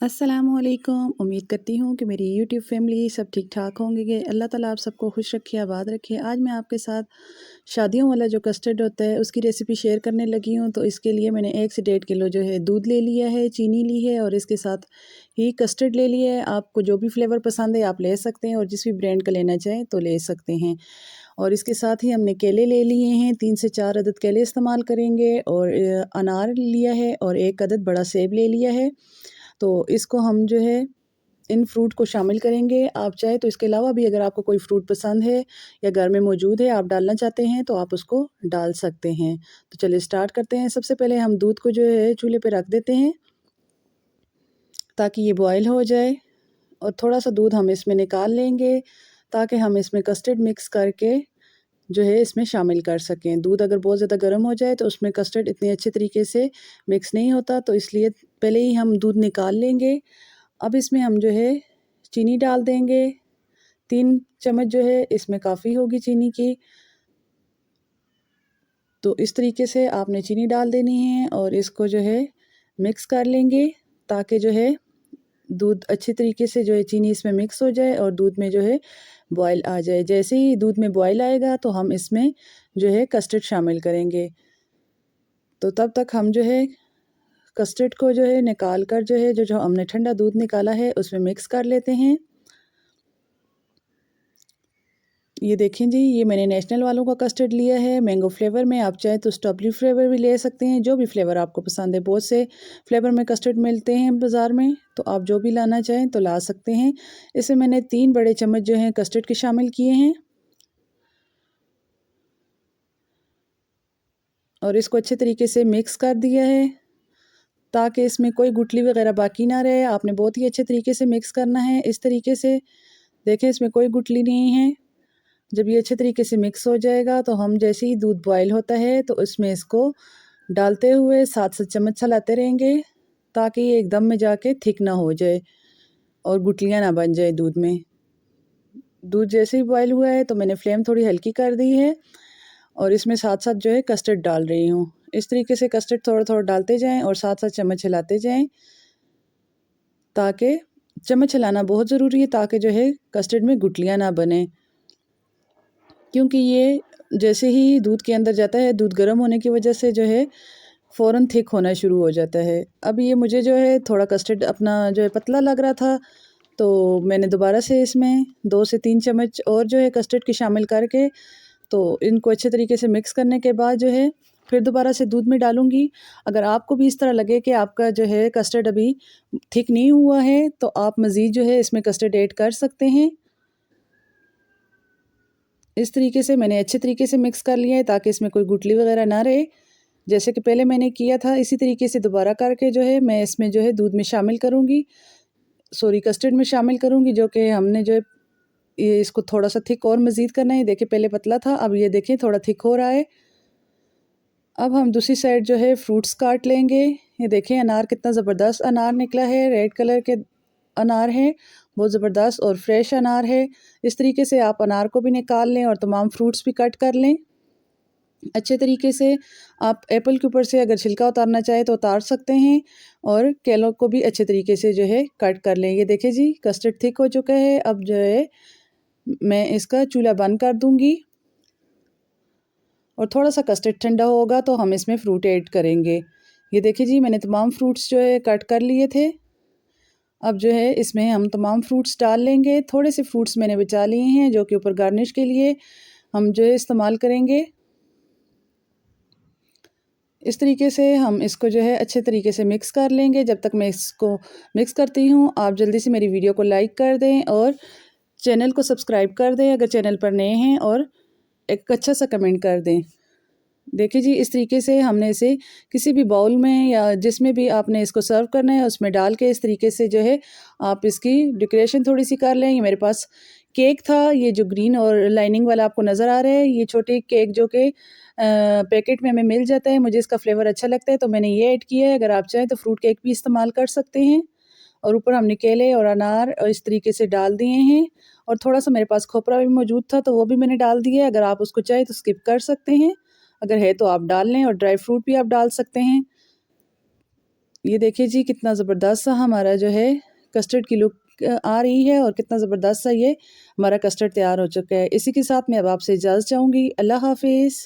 अस्सलामुअलैकुम। उम्मीद करती हूँ कि मेरी यूट्यूब फैमिली सब ठीक ठाक होंगे। अल्लाह ताला आप सबको खुश रखे, आबाद रखे। आज मैं आपके साथ शादियों वाला जो कस्टर्ड होता है उसकी रेसिपी शेयर करने लगी हूँ। तो इसके लिए मैंने 1 से 1.5 किलो जो है दूध ले लिया है, चीनी ली है और इसके साथ ही कस्टर्ड ले लिया है। आपको जो भी फ्लेवर पसंद है आप ले सकते हैं और जिस भी ब्रांड का लेना चाहें तो ले सकते हैं। और इसके साथ ही हमने केले ले लिए हैं, 3 से 4 अदद केले इस्तेमाल करेंगे और अनार लिया है और 1 अदद बड़ा सेब ले लिया है। तो इसको हम जो है इन फ्रूट को शामिल करेंगे। आप चाहे तो इसके अलावा भी अगर आपको कोई फ्रूट पसंद है या घर में मौजूद है आप डालना चाहते हैं तो आप उसको डाल सकते हैं। तो चलिए स्टार्ट करते हैं। सबसे पहले हम दूध को जो है चूल्हे पे रख देते हैं ताकि ये बॉयल हो जाए और थोड़ा सा दूध हम इसमें निकाल लेंगे ताकि हम इसमें कस्टर्ड मिक्स करके जो है इसमें शामिल कर सकें। दूध अगर बहुत ज़्यादा गर्म हो जाए तो उसमें कस्टर्ड इतने अच्छे तरीके से मिक्स नहीं होता, तो इसलिए पहले ही हम दूध निकाल लेंगे। अब इसमें हम जो है चीनी डाल देंगे। 3 चम्मच जो है इसमें काफ़ी होगी चीनी की। तो इस तरीके से आपने चीनी डाल देनी है और इसको जो है मिक्स कर लेंगे ताकि जो है दूध अच्छी तरीके से जो है चीनी इसमें मिक्स हो जाए और दूध में जो है बॉयल आ जाए। जैसे ही दूध में बॉयल आएगा तो हम इसमें जो है कस्टर्ड शामिल करेंगे। तो तब तक हम जो है कस्टर्ड को जो है निकाल कर जो है जो हमने ठंडा दूध निकाला है उसमें मिक्स कर लेते हैं। ये देखें जी, ये मैंने नेशनल वालों का कस्टर्ड लिया है मैंगो फ्लेवर में। आप चाहे तो स्ट्रॉबेरी फ्लेवर भी ले सकते हैं, जो भी फ्लेवर आपको पसंद है। बहुत से फ्लेवर में कस्टर्ड मिलते हैं बाज़ार में, तो आप जो भी लाना चाहें तो ला सकते हैं। इसे मैंने 3 बड़े चम्मच जो हैं कस्टर्ड के शामिल किए हैं और इसको अच्छे तरीके से मिक्स कर दिया है ताकि इसमें कोई गुठली वगैरह बाकी ना रहे। आपने बहुत ही अच्छे तरीके से मिक्स करना है। इस तरीके से देखें इसमें कोई गुठली नहीं है। जब ये अच्छे तरीके से मिक्स हो जाएगा तो हम जैसे ही दूध बॉयल होता है तो उसमें इसको डालते हुए 7-7 चम्मच चलाते रहेंगे ताकि ये एकदम में जाके थिक ना हो जाए और गुठलियाँ ना बन जाए दूध में। दूध जैसे ही बॉयल हुआ है तो मैंने फ्लेम थोड़ी हल्की कर दी है और इसमें साथ साथ जो है कस्टर्ड डाल रही हूँ। इस तरीके से कस्टर्ड थोड़ा थोड़ा डालते जाएं और साथ साथ चम्मच हिलाते जाएं ताकि चम्मच हिलाना बहुत ज़रूरी है ताकि जो है कस्टर्ड में गुठलियाँ ना बने, क्योंकि ये जैसे ही दूध के अंदर जाता है दूध गर्म होने की वजह से जो है फ़ौरन थिक होना शुरू हो जाता है। अब ये मुझे जो है थोड़ा कस्टर्ड अपना जो है पतला लग रहा था, तो मैंने दोबारा से इसमें 2 से 3 चम्मच और जो है कस्टर्ड के शामिल करके तो इनको अच्छे तरीके से मिक्स करने के बाद जो है फिर दोबारा से दूध में डालूँगी। अगर आपको भी इस तरह लगे कि आपका जो है कस्टर्ड अभी थिक नहीं हुआ है तो आप मज़ीद जो है इसमें कस्टर्ड ऐड कर सकते हैं। इस तरीके से मैंने अच्छे तरीके से मिक्स कर लिया है ताकि इसमें कोई गुठली वगैरह ना रहे। जैसे कि पहले मैंने किया था इसी तरीके से दोबारा करके जो है मैं इसमें जो है दूध में शामिल करूँगी, सॉरी कस्टर्ड में शामिल करूँगी, जो कि हमने जो है ये इसको थोड़ा सा थिक और मज़ीद करना है। देखिए पहले पतला था, अब ये देखिए थोड़ा थिक हो रहा है। अब हम दूसरी साइड जो है फ्रूट्स काट लेंगे। ये देखें अनार कितना ज़बरदस्त अनार निकला है, रेड कलर के अनार है, बहुत ज़बरदस्त और फ्रेश अनार है। इस तरीके से आप अनार को भी निकाल लें और तमाम फ्रूट्स भी कट कर लें अच्छे तरीके से। आप एप्पल के ऊपर से अगर छिलका उतारना चाहे तो उतार सकते हैं और केलों को भी अच्छे तरीके से जो है कट कर लें। ये देखिए जी कस्टर्ड थिक हो चुका है। अब जो है मैं इसका चूल्हा बंद कर दूँगी और थोड़ा सा कस्टर्ड ठंडा होगा तो हम इसमें फ़्रूट ऐड करेंगे। ये देखिए जी मैंने तमाम फ्रूट्स जो है कट कर लिए थे। अब जो है इसमें हम तमाम फ्रूट्स डाल लेंगे। थोड़े से फ्रूट्स मैंने बचा लिए हैं जो कि ऊपर गार्निश के लिए हम जो है इस्तेमाल करेंगे। इस तरीके से हम इसको जो है अच्छे तरीके से मिक्स कर लेंगे। जब तक मैं इसको मिक्स करती हूँ आप जल्दी से मेरी वीडियो को लाइक कर दें और चैनल को सब्सक्राइब कर दें अगर चैनल पर नए हैं, और एक अच्छा सा कमेंट कर दें। देखिए जी इस तरीके से हमने इसे किसी भी बाउल में या जिसमें भी आपने इसको सर्व करना है उसमें डाल के इस तरीके से जो है आप इसकी डेकोरेशन थोड़ी सी कर लें। ये मेरे पास केक था, ये जो ग्रीन और लाइनिंग वाला आपको नज़र आ रहा है, ये छोटे केक जो कि पैकेट में हमें मिल जाता है, मुझे इसका फ्लेवर अच्छा लगता है तो मैंने ये ऐड किया है। अगर आप चाहें तो फ्रूट केक भी इस्तेमाल कर सकते हैं। और ऊपर हमने केले और अनार और इस तरीके से डाल दिए हैं और थोड़ा सा मेरे पास खोपरा भी मौजूद था तो वो भी मैंने डाल दिया है। अगर आप उसको चाहें तो स्किप कर सकते हैं, अगर है तो आप डाल लें, और ड्राई फ्रूट भी आप डाल सकते हैं। ये देखिए जी कितना ज़बरदस्त सा हमारा जो है कस्टर्ड की लुक आ रही है और कितना ज़बरदस्त सा ये हमारा कस्टर्ड तैयार हो चुका है। इसी के साथ मैं अब आपसे इजाज़त चाहूँगी। अल्लाह हाफ़िज़।